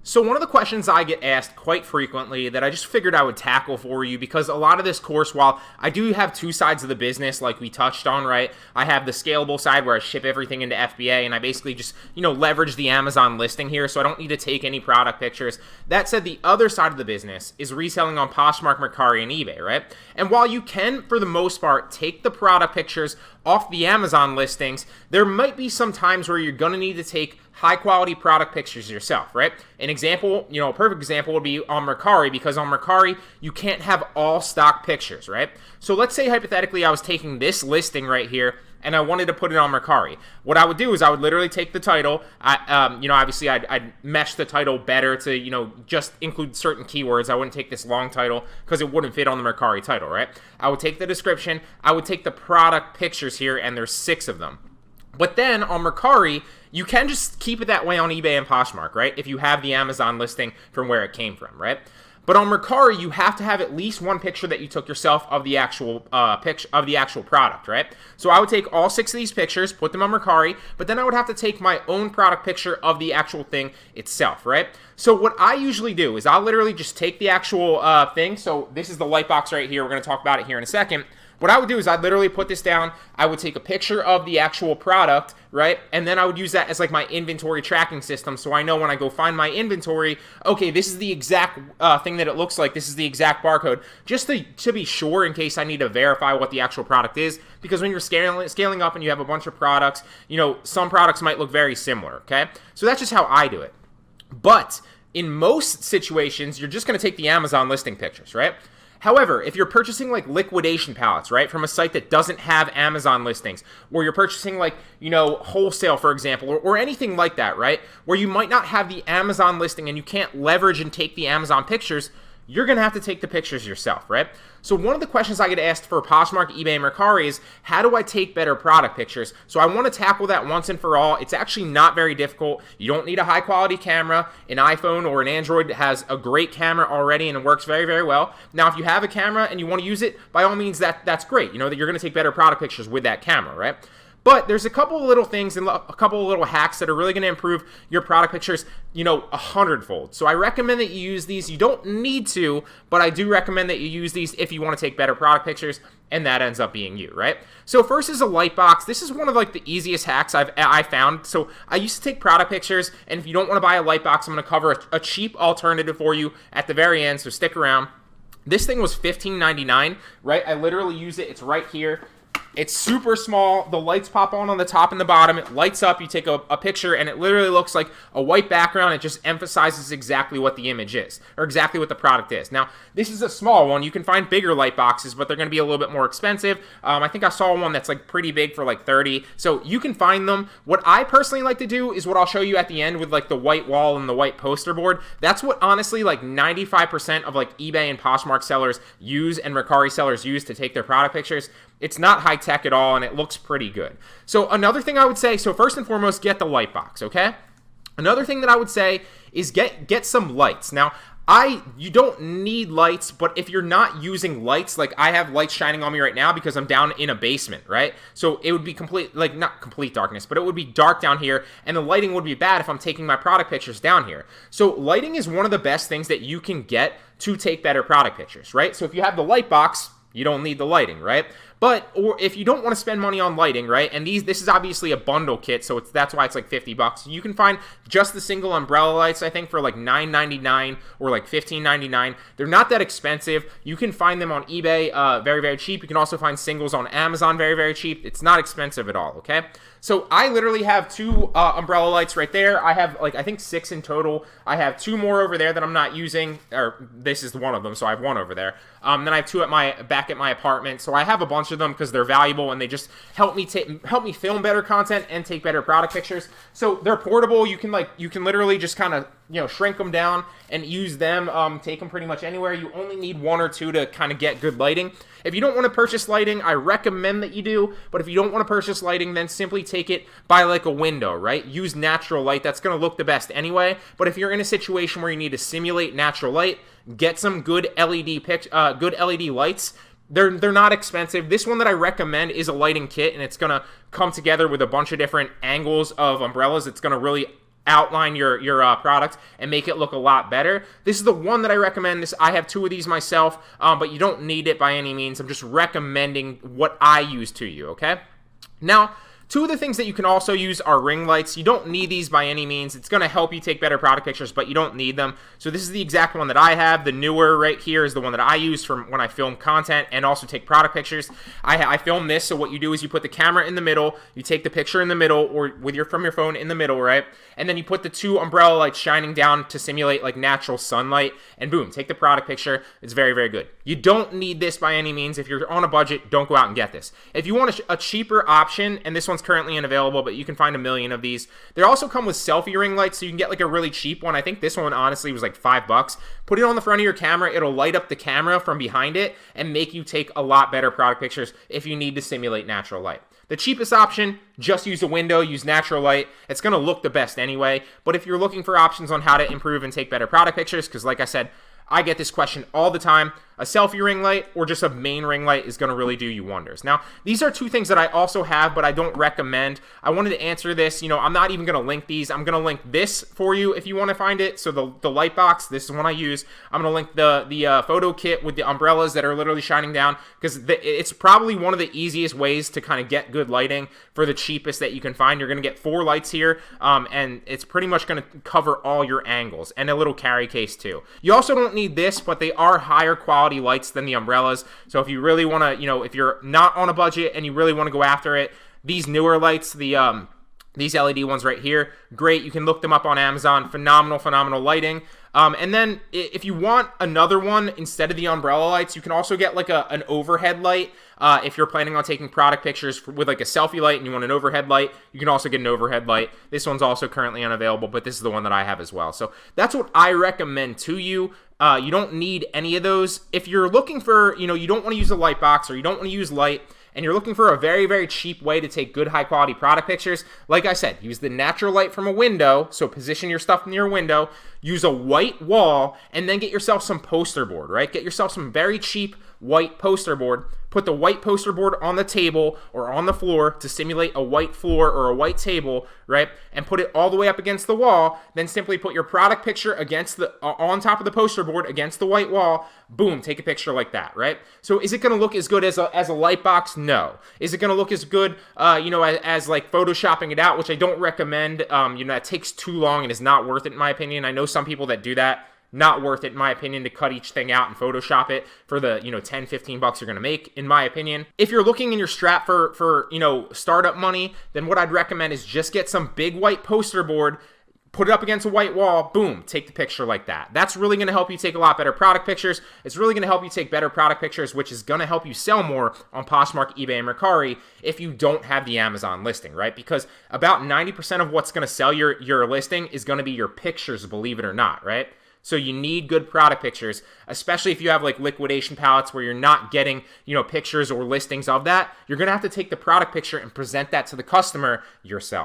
So one of the questions I get asked quite frequently that I just figured I would tackle for you, because a lot of this course, while I do have two sides of the business like we touched on, right? I have the scalable side where I ship everything into FBA and I basically just, leverage the Amazon listing here, so I don't need to take any product pictures. That said, the other side of the business is reselling on Poshmark, Mercari, and eBay, right? And while you can, for the most part, take the product pictures off the Amazon listings, there might be some times where you're going to need to take high quality product pictures yourself, right? An example, a perfect example would be on Mercari, because on Mercari, you can't have all stock pictures, right? So let's say hypothetically I was taking this listing right here and I wanted to put it on Mercari. What I would do is I would literally take the title. Obviously I'd mesh the title better to, just include certain keywords. I wouldn't take this long title because it wouldn't fit on the Mercari title, right? I would take the description. I would take the product pictures here, and there's 6 of them. But then on Mercari, you can just keep it that way on eBay and Poshmark, right? If you have the Amazon listing from where it came from, right? But on Mercari, you have to have at least one picture that you took yourself of the actual product, right? So I would take all 6 of these pictures, put them on Mercari, but then I would have to take my own product picture of the actual thing itself, right? So what I usually do is I'll literally just take the actual thing. So this is the light box right here. We're going to talk about it here in a second. What I would do is I'd literally put this down. I would take a picture of the actual product, right? And then I would use that as like my inventory tracking system. So I know when I go find my inventory, okay, this is the exact thing that it looks like. This is the exact barcode, just to be sure in case I need to verify what the actual product is. Because when you're scaling up and you have a bunch of products, some products might look very similar, okay? So that's just how I do it. But in most situations, you're just going to take the Amazon listing pictures, right? However, if you're purchasing like liquidation pallets, right, from a site that doesn't have Amazon listings, or you're purchasing like, wholesale, for example, or anything like that, right, where you might not have the Amazon listing and you can't leverage and take the Amazon pictures, you're going to have to take the pictures yourself, right? So one of the questions I get asked for Poshmark, eBay, and Mercari is, how do I take better product pictures? So I want to tackle that once and for all. It's actually not very difficult. You don't need a high quality camera. An iPhone or an Android has a great camera already and it works very, very well. Now, if you have a camera and you want to use it, by all means, that's great. That you're going to take better product pictures with that camera, right? But there's a couple of little things and a couple of little hacks that are really going to improve your product pictures, 100-fold. So I recommend that you use these. You don't need to, but I do recommend that you use these if you want to take better product pictures, and that ends up being you, right? So first is a light box. This is one of like the easiest hacks I found. So I used to take product pictures, and if you don't want to buy a light box, I'm going to cover a cheap alternative for you at the very end, so stick around. This thing was $15.99, right? I literally use it. It's right here. It's super small. The lights pop on the top and the bottom. It lights up. You take a picture, and it literally looks like a white background. It just emphasizes exactly what the image is, or exactly what the product is. Now, this is a small one. You can find bigger light boxes, but they're going to be a little bit more expensive. I think I saw one that's like pretty big for like $30. So you can find them. What I personally like to do is what I'll show you at the end with like the white wall and the white poster board. That's what honestly like 95% of like eBay and Poshmark sellers use and Mercari sellers use to take their product pictures. It's not high tech at all, and it looks pretty good. So another thing I would say, so first and foremost, get the light box, okay? Another thing that I would say is get some lights. Now, you don't need lights, but if you're not using lights, like I have lights shining on me right now because I'm down in a basement, right? So it would be not complete darkness, but it would be dark down here, and the lighting would be bad if I'm taking my product pictures down here. So lighting is one of the best things that you can get to take better product pictures, right? So if you have the light box, you don't need the lighting, right? Or if you don't want to spend money on lighting, right? And this is obviously a bundle kit, so that's why it's like $50. You can find just the single umbrella lights, I think, for like $9.99 or like $15.99. They're not that expensive. You can find them on eBay very, very cheap. You can also find singles on Amazon very, very cheap. It's not expensive at all, okay? So I literally have 2 umbrella lights right there. I have like, I think 6 in total. I have 2 more over there that I'm not using, or this is one of them, so I have 1 over there. Then I have 2 back at my apartment. So I have a bunch of them because they're valuable and they just help me film better content and take better product pictures. So they're portable. You can literally just kind of shrink them down and use them. Take them pretty much anywhere. You only need 1 or 2 to kind of get good lighting. If you don't want to purchase lighting, I recommend that you do. But if you don't want to purchase lighting, then simply take it by like a window, right? Use natural light. That's going to look the best anyway. But if you're in a situation where you need to simulate natural light, get some good LED lights. They're not expensive. This one that I recommend is a lighting kit, and it's going to come together with a bunch of different angles of umbrellas. It's going to really outline your product and make it look a lot better. This is the one that I recommend. I have 2 of these myself, but you don't need it by any means. I'm just recommending what I use to you, okay? Now, 2 of the things that you can also use are ring lights. You don't need these by any means. It's going to help you take better product pictures, but you don't need them. So this is the exact one that I have. The newer right here is the one that I use from when I film content and also take product pictures. I film this, so what you do is you put the camera in the middle, you take the picture in the middle, or from your phone in the middle, right? And then you put the 2 umbrella lights shining down to simulate like natural sunlight, and boom, take the product picture. It's very, very good. You don't need this by any means. If you're on a budget, don't go out and get this. If you want a cheaper option, and this one's currently unavailable, but you can find a million of these. They also come with selfie ring lights, so you can get like a really cheap one. I think this one honestly was like $5. Put it on the front of your camera. It'll light up the camera from behind it and make you take a lot better product pictures if you need to simulate natural light. The cheapest option, just use a window, use natural light. It's going to look the best anyway, but if you're looking for options on how to improve and take better product pictures, because like I said, I get this question all the time, a selfie ring light or just a main ring light is going to really do you wonders. Now, these are 2 things that I also have, but I don't recommend. I wanted to answer this. I'm not even going to link these. I'm going to link this for you if you want to find it. So the light box, this is one I use. I'm going to link the photo kit with the umbrellas that are literally shining down, because it's probably one of the easiest ways to kind of get good lighting for the cheapest that you can find. You're going to get 4 lights here, and it's pretty much going to cover all your angles, and a little carry case too. You also don't need this, but they are higher quality lights than the umbrellas. So if you really want to, if you're not on a budget and you really want to go after it, these newer lights, these LED ones right here, great. You can look them up on Amazon. Phenomenal lighting. And then if you want another one instead of the umbrella lights, you can also get like an overhead light. If you're planning on taking product pictures with like a selfie light and you want an overhead light, you can also get an overhead light. This one's also currently unavailable, but this is the one that I have as well. So that's what I recommend to you. You don't need any of those. If you're looking for, you don't want to use a light box, or you don't want to use light, and you're looking for a very, very cheap way to take good, high-quality product pictures, like I said, use the natural light from a window, so position your stuff near a window, use a white wall, and then get yourself some poster board, right? Get yourself some very cheap white poster board. Put the white poster board on the table or on the floor to simulate a white floor or a white table, right? And put it all the way up against the wall. Then simply put your product picture against on top of the poster board against the white wall. Boom, take a picture like that, right? So is it going to look as good as a light box? No. Is it going to look as good, as like photoshopping it out, which I don't recommend. That takes too long and is not worth it in my opinion. I know some people that do that. Not worth it, in my opinion, to cut each thing out and Photoshop it for the, 10, 15 bucks you're going to make, in my opinion. If you're looking in your strap for startup money, then what I'd recommend is just get some big white poster board, put it up against a white wall, boom, take the picture like that. That's really going to help you take a lot better product pictures. It's really going to help you take better product pictures, which is going to help you sell more on Poshmark, eBay, and Mercari if you don't have the Amazon listing, right? Because about 90% of what's going to sell your listing is going to be your pictures, believe it or not, right? So you need good product pictures, especially if you have like liquidation palettes where you're not getting, pictures or listings of that. You're going to have to take the product picture and present that to the customer yourself.